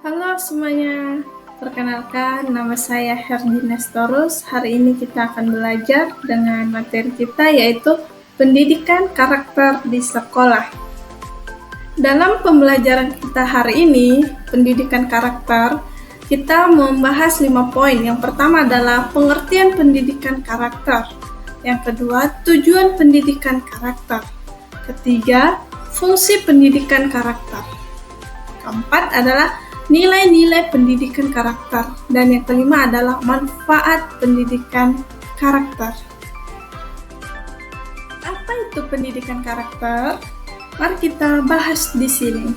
Halo semuanya, perkenalkan nama saya Herdi Nestorus. Hari ini kita akan belajar dengan materi kita yaitu pendidikan karakter di sekolah. Dalam pembelajaran kita hari ini, pendidikan karakter, kita membahas 5 poin. Yang pertama adalah pengertian pendidikan karakter. Yang kedua, tujuan pendidikan karakter. Ketiga, fungsi pendidikan karakter. Keempat adalah nilai-nilai pendidikan karakter, dan yang kelima adalah manfaat pendidikan karakter. Apa itu pendidikan karakter? Mari kita bahas di sini.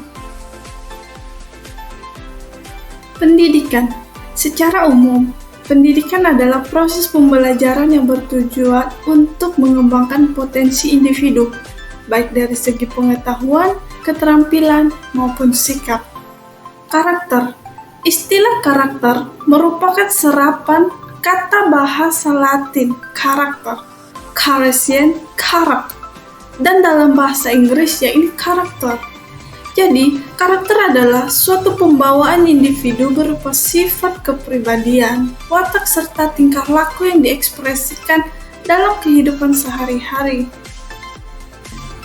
Pendidikan. Secara umum, pendidikan adalah proses pembelajaran yang bertujuan untuk mengembangkan potensi individu, baik dari segi pengetahuan, keterampilan, maupun sikap. Karakter. Istilah karakter merupakan serapan kata bahasa Latin karakter, Karesian, karak, dan dalam bahasa Inggris yaitu karakter. Jadi, karakter adalah suatu pembawaan individu berupa sifat kepribadian, watak serta tingkah laku yang diekspresikan dalam kehidupan sehari-hari.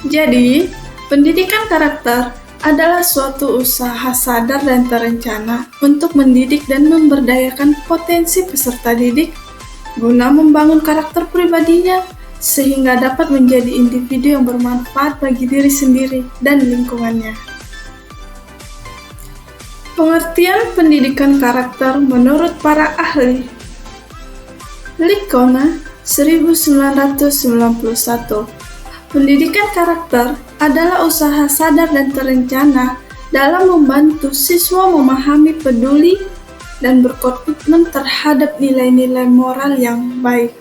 Jadi, pendidikan karakter adalah suatu usaha sadar dan terencana untuk mendidik dan memberdayakan potensi peserta didik guna membangun karakter pribadinya sehingga dapat menjadi individu yang bermanfaat bagi diri sendiri dan lingkungannya. Pengertian pendidikan karakter menurut para ahli. Licona 1991. Pendidikan karakter adalah usaha sadar dan terencana dalam membantu siswa memahami, peduli, dan berkomitmen terhadap nilai-nilai moral yang baik.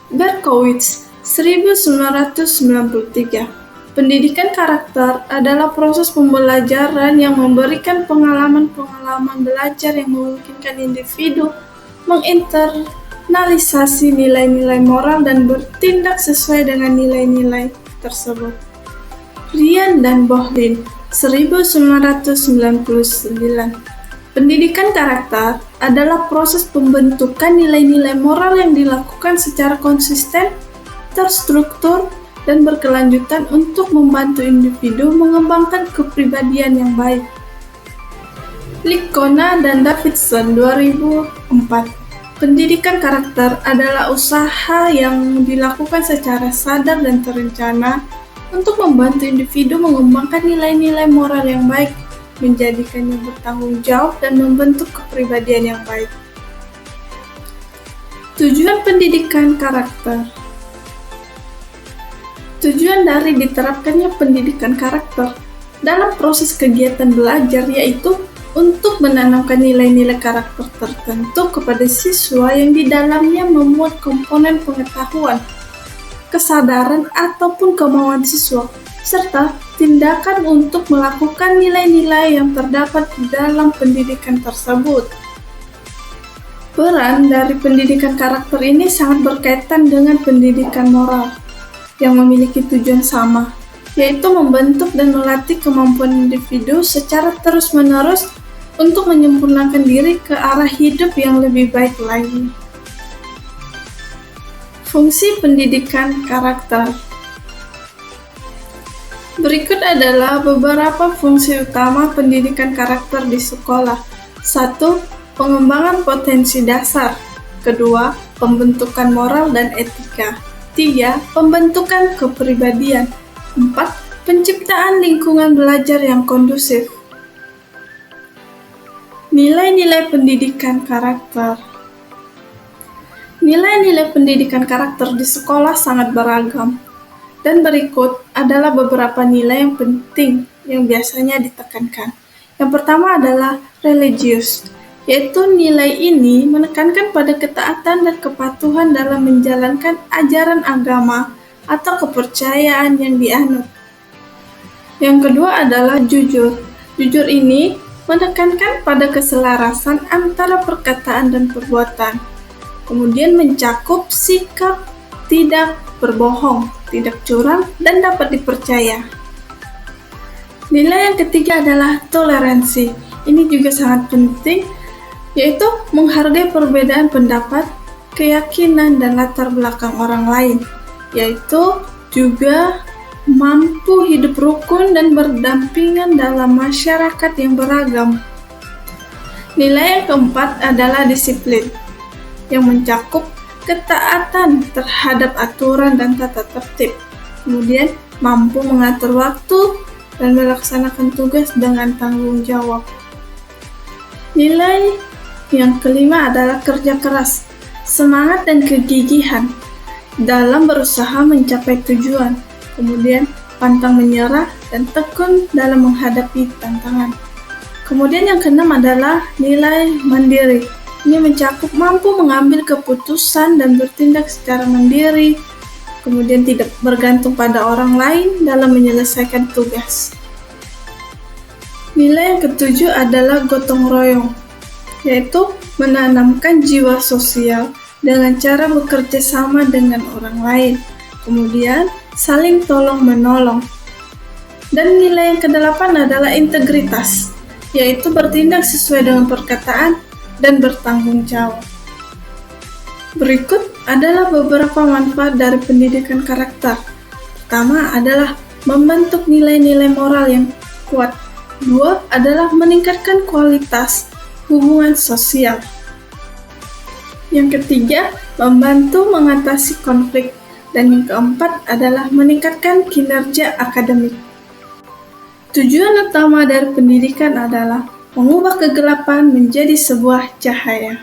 Berkowitz 1993. Pendidikan karakter adalah proses pembelajaran yang memberikan pengalaman-pengalaman belajar yang memungkinkan individu menginternalisasi nilai-nilai moral dan bertindak sesuai dengan nilai-nilai tersebut. Ryan dan Bohlin 1999. Pendidikan karakter adalah proses pembentukan nilai-nilai moral yang dilakukan secara konsisten, terstruktur, dan berkelanjutan untuk membantu individu mengembangkan kepribadian yang baik. Licona dan Davidson 2004. Pendidikan karakter adalah usaha yang dilakukan secara sadar dan terencana untuk membantu individu mengembangkan nilai-nilai moral yang baik, menjadikannya bertanggung jawab dan membentuk kepribadian yang baik. Tujuan pendidikan karakter. Tujuan dari diterapkannya pendidikan karakter dalam proses kegiatan belajar yaitu untuk menanamkan nilai-nilai karakter tertentu kepada siswa yang di dalamnya memuat komponen pengetahuan, kesadaran ataupun kemauan siswa, serta tindakan untuk melakukan nilai-nilai yang terdapat di dalam pendidikan tersebut. Peran dari pendidikan karakter ini sangat berkaitan dengan pendidikan moral yang memiliki tujuan sama, yaitu membentuk dan melatih kemampuan individu secara terus-menerus untuk menyempurnakan diri ke arah hidup yang lebih baik lagi. Fungsi pendidikan karakter. Berikut adalah beberapa fungsi utama pendidikan karakter di sekolah. 1. Pengembangan potensi dasar. 2. Pembentukan moral dan etika. 3. Pembentukan kepribadian. 4. Penciptaan lingkungan belajar yang kondusif. Nilai-nilai pendidikan karakter. Nilai-nilai pendidikan karakter di sekolah sangat beragam, dan berikut adalah beberapa nilai yang penting yang biasanya ditekankan. Yang pertama adalah religius, yaitu nilai ini menekankan pada ketaatan dan kepatuhan dalam menjalankan ajaran agama atau kepercayaan yang dianut. Yang kedua adalah jujur. Jujur ini menekankan pada keselarasan antara perkataan dan perbuatan. Kemudian mencakup sikap tidak berbohong, tidak curang, dan dapat dipercaya. Nilai yang ketiga adalah toleransi, ini juga sangat penting, yaitu menghargai perbedaan pendapat, keyakinan, dan latar belakang orang lain, yaitu juga mampu hidup rukun dan berdampingan dalam masyarakat yang beragam. Nilai yang keempat adalah disiplin, yang mencakup ketaatan terhadap aturan dan tata tertib, kemudian mampu mengatur waktu dan melaksanakan tugas dengan tanggung jawab. Nilai yang kelima adalah kerja keras, semangat dan kegigihan dalam berusaha mencapai tujuan, kemudian pantang menyerah dan tekun dalam menghadapi tantangan. Kemudian yang keenam adalah nilai mandiri. Ini mencakup mampu mengambil keputusan dan bertindak secara mandiri, kemudian tidak bergantung pada orang lain dalam menyelesaikan tugas. Nilai yang ketujuh adalah gotong royong, yaitu menanamkan jiwa sosial dengan cara bekerja sama dengan orang lain, kemudian saling tolong-menolong. Dan nilai yang kedelapan adalah integritas, yaitu bertindak sesuai dengan perkataan dan bertanggung jawab. Berikut adalah beberapa manfaat dari pendidikan karakter. Pertama adalah membentuk nilai-nilai moral yang kuat. Dua adalah meningkatkan kualitas hubungan sosial. Yang ketiga, membantu mengatasi konflik. Dan yang keempat adalah meningkatkan kinerja akademik. Tujuan utama dari pendidikan adalah mengubah kegelapan menjadi sebuah cahaya.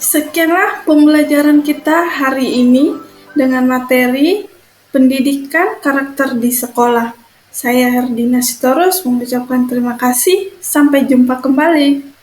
Sekianlah pembelajaran kita hari ini dengan materi pendidikan karakter di sekolah. Saya Herdina Sitorus mengucapkan terima kasih. Sampai jumpa kembali.